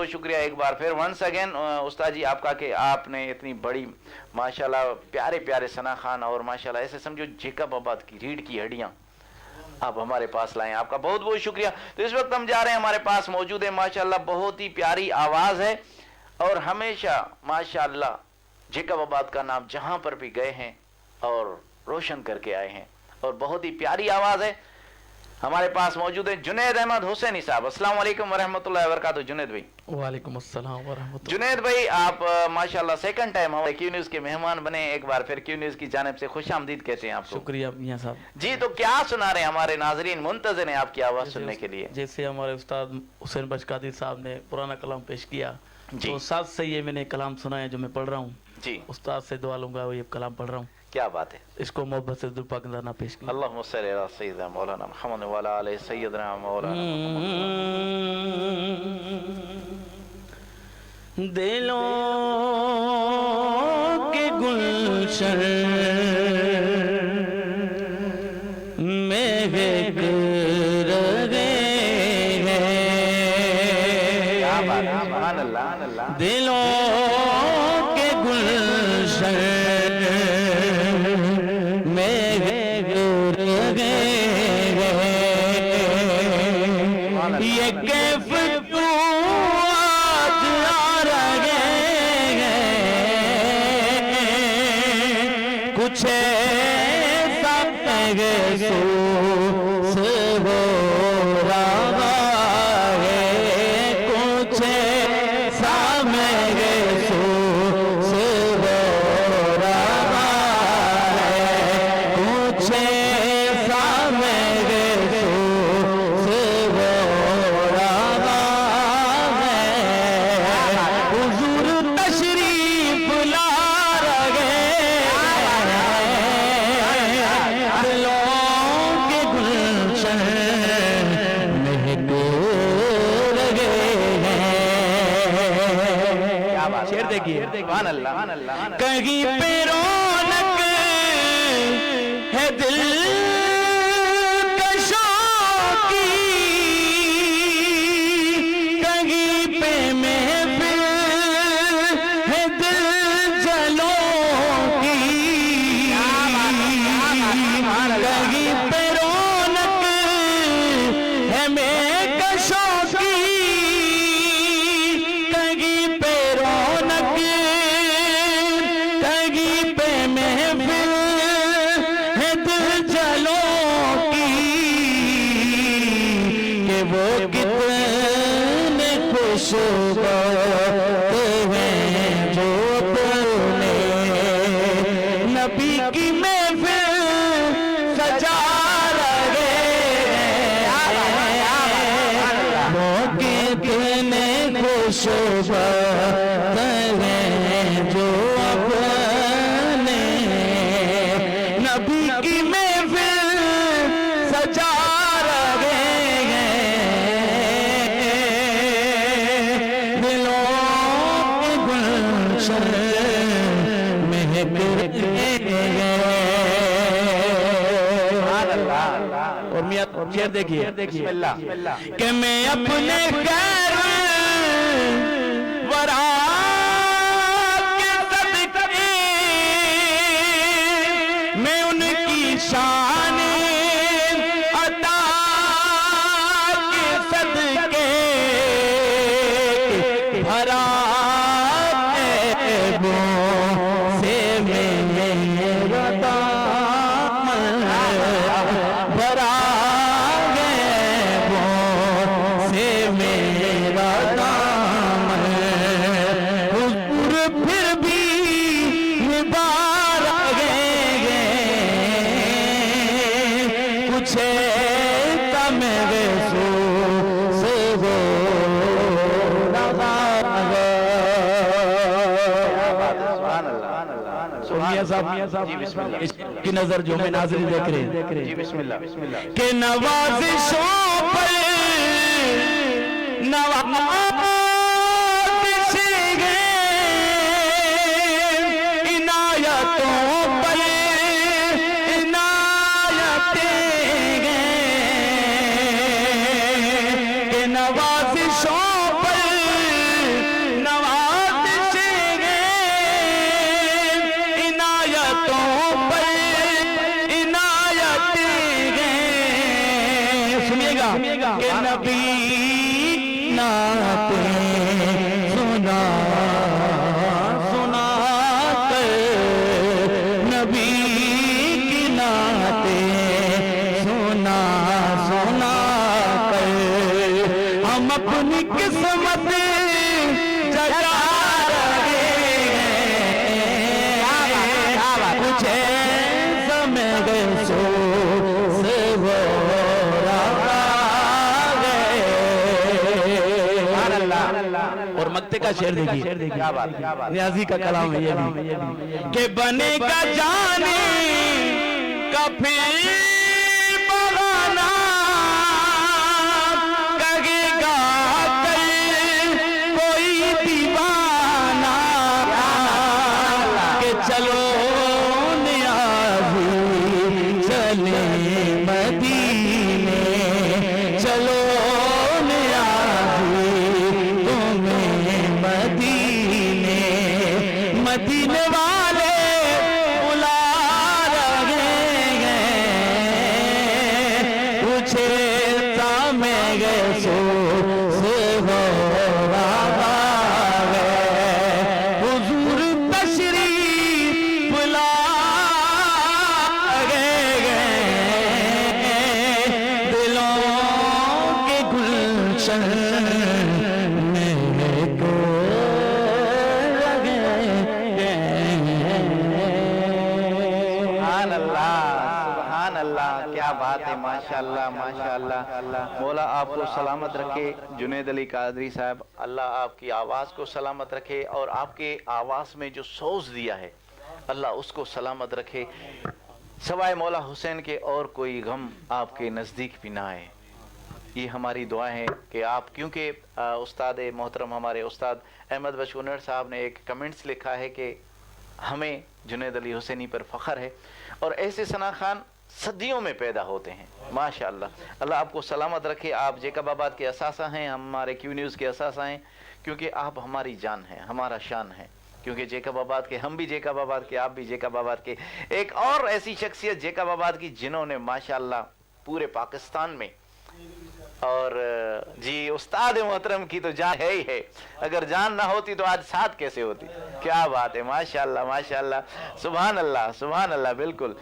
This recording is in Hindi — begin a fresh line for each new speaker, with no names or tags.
बहुत शुक्रिया एक बार फिर वंस अगेन उस्ताद जी आपका कि आपने इतनी बड़ी माशाल्लाह प्यारे प्यारे सना खान और माशाल्लाह ऐसे समझो जेकबाबाद की रीढ़ की हड्डियाँ आप हमारे पास लाएं। आपका बहुत बहुत शुक्रिया। तो इस वक्त हम जा रहे हैं, हमारे पास मौजूद है माशाल्लाह बहुत ही प्यारी आवाज़ है और हमेशा माशाल्लाह जेकबाबाद का नाम जहाँ पर भी गए हैं और रोशन करके आए हैं और बहुत ही प्यारी आवाज़ है। हमारे पास मौजूद है जुनैद अहमद हुसैनी साहब। अस्सलाम वालेकुम वरहमतुल्लाहि वबरकातुहू। जुनैद भाई।
वालेकुम अस्सलाम वरहमतुल्लाह।
जुनैद भाई आप माशाल्लाह सेकंड टाइम हमारे क्यू न्यूज़ के मेहमान बने, एक बार फिर क्यू न्यूज़ की जानिब से खुशामदीद कहते हैं आपको।
शुक्रिया मियां साहब
जी। तो क्या सुना रहे हैं, हमारे नाजरीन मुंतज़िर हैं आपकी आवाज़ सुनने के लिए।
जैसे हमारे उस्ताद हुसैन बशकादी साहब ने पुराना कलाम पेश किया तो साथ से ये मैंने कलाम सुना है जो मैं पढ़ रहा हूँ जी। उस्ताद से दुआ लूंगा, वो ये कलाम पढ़ रहा हूँ।
क्या बात है।
इसको मोहब्बत से दुआ पाक ना पेश किया।
अल्लाहुम्मा सल्ली अला सय्यिदना मौलाना मुहम्मद व अला आलि सय्यिदना मौलाना।
दिलों के गुलशन में बेक रहे हैं।
क्या बात है। सुभान अल्लाह।
दिलों के गुलशन में बेक रहे हैं। ये कैफ तू आज आ रहे हैं। कुछ ऐसा महसूस हो रहा है, कुछ ऐसा महसूस हो रहा है, कुछ ऐसा महसूस हो रहा है। हुजूर तशरीफ ला रहे
शेर देखिए।
कहीं पे रौनक है दिल कशों की, कहीं पे महफिल है दिल जलों की, कहीं पे रौनक है महकशों की, कहीं पे रौनक, कहीं पे महफिल है दिल जलों की, कि वो कितने खुशबू हैं जो अपने नबी की महफिल सजा रहे हैं। वो कितने खुशबू हैं जो अपने नबी की महफिल सजा रहे हैं। दिलों के गुलशन महक रहे हैं। और मियां शेर देखिए कि मैं अपने खैर वरा के सदके मैं उनकी शान अता के सदके भरा ऐबों से मेरा दामन भरा ऐबों से मेरा दामन, हुजूर फिर भी निभा रहे हैं। कुछ ऐसा महसूस हो रहा है। मियां साहब इसकी नजर जो मैं नाज़रीन देख रहे हैं
जी बिस्मिल्लाह।
कि नवाज़िशों पर नवाज़िशेंगे, इनायतों पर इनायतेंगे, कि नवाज़िशों पर और मक्ते का शेर देखिए,
क्या बात
न्याजी का कलाम है ये भी कि बनेगा जाने का फिर बहाना, कहेगा कल कोई दीवाना कि चलो न्याजी चले मदीने, चलो न्याजी तुम्हें मदीने, मदीने वाले बुला रहे हैं, पूछे सामे गए सो से हो रहा है, हुजूर तशरीफ ला गए, दिलों के गुलशन में को लगे
सुभान अल्लाह, क्या बात है, माशाअल्लाह माशाअल्लाह। मौला आपको सलामत रखे जुनैद अली कादरी साहब, अल्लाह आपकी आवाज़ को सलामत रखे और आपके आवाज़ में जो सोज दिया है अल्लाह उसको सलामत रखे। सवाए मौला हुसैन के और कोई गम आपके नज़दीक भी ना आए, ये हमारी दुआ है कि आप, क्योंकि उस्ताद मोहतरम हमारे उस्ताद अहमद बशूनर साहब ने एक कमेंट्स लिखा है कि हमें जुनैद अली हुसैनी पर फ़ख्र है और ऐसे सना खान सदियों में पैदा होते हैं माशाअल्लाह। अल्लाह आपको सलामत रखे। आप जेकबाबाद के असासा हैं, हमारे क्यू न्यूज़ के असासा हैं, क्योंकि आप हमारी जान हैं, हमारा शान है, क्योंकि जेकबाबाद के, हम भी जेकबाबाद के, आप भी जेकबाबाद के। एक और ऐसी शख्सियत जेकबाबाद की जिन्होंने माशाअल्लाह पूरे पाकिस्तान में, और जी उस्ताद मोहतरम की तो जान है ही है, अगर जान ना होती तो आज साथ कैसे होती। क्या बात है, माशाअल्लाह माशाअल्लाह, सुभान अल्लाह, बिल्कुल।